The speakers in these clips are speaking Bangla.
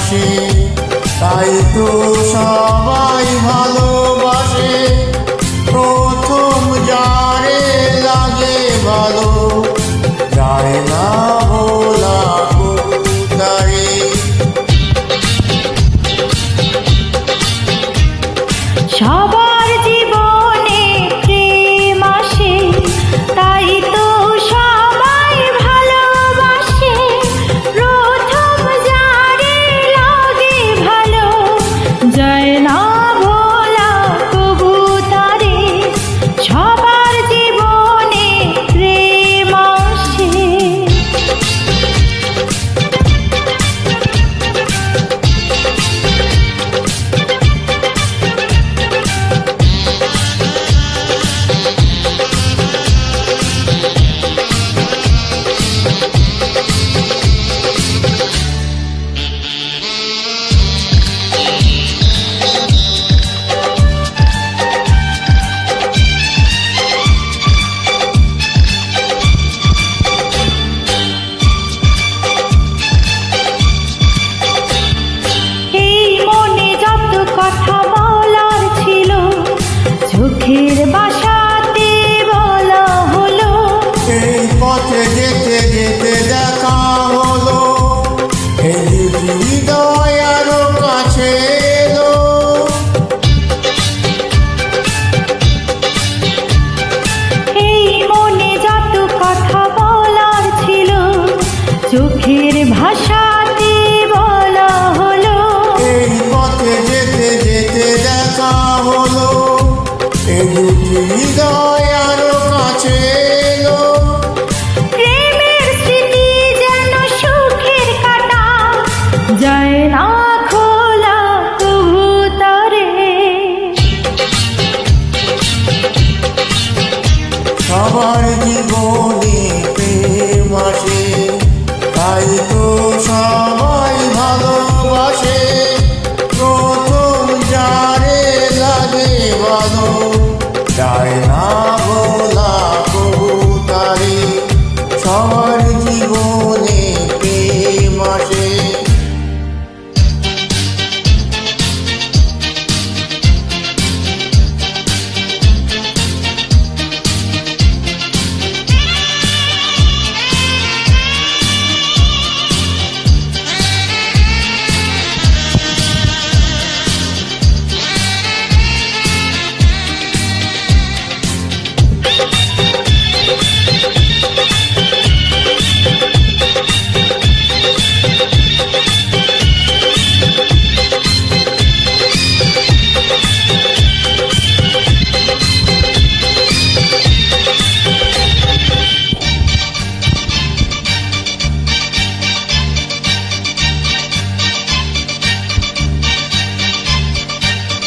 মাসে, তাই তো সবাই ভালোবাসে। প্রথম যারে লাগে ভালো, যায় না ভোলা কবুতরে। সবার জীবনে প্রেম আসে, তাই তো সবাই ভালোবাসে। প্রথম যারে লাগে ভালো, যায় না ভোলা কবুতরে। সবার জীবনে প্রেম আসে। কথা বলার ছিল, চোখের ভাষাতে বলা হলো। এই পথে যেতে যেতে দেখা হলো, এই হৃদয় আরো কাছে এলো। এই মনে যত কথা বলার ছিল, চোখের ভাষাতে বলা হলো। এই পথে যেতে যেতে দেখা হলো, এই হৃদয় আরো কাছে এলো। প্রেমের স্মৃতি যেন সুখের কাঁটা, যায় না খোলা কবুতরে। সবার জীবনে প্রেম আসে, তাই তো সবাই ভালোবাসে। প্রথম যারে লাগে ভালো, যায় না ভোলা কবুতরে। সবার জীবনে প্রেম আসে।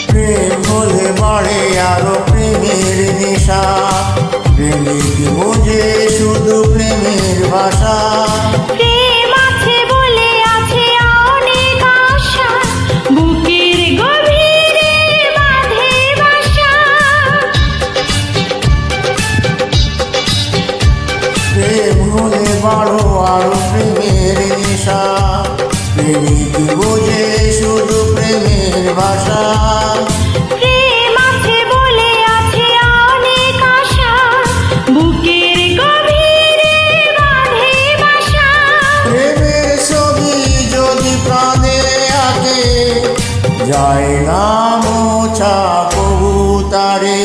প্রেম হলে বাড়ে আরো প্রেমের নেশা, প্রেমিক বোঝে শুধু প্রেমের ভাষা। প্রেম আছে বলে আছে অনেক আশা, বুকের গভীরে বাঁধে বাসা। প্রেম হলে বাড়ো আরো প্রেমের নেশা, প্রেমিক বোঝে শুধু প্রেমের ভাষা। প্রেম আছে বলে আছে অনেক আশা, বুকের গভীরে বাঁধে বাসা। প্রেমের ছবি যদি প্রাণে আঁকে, যায় না মোছা কবুতরে।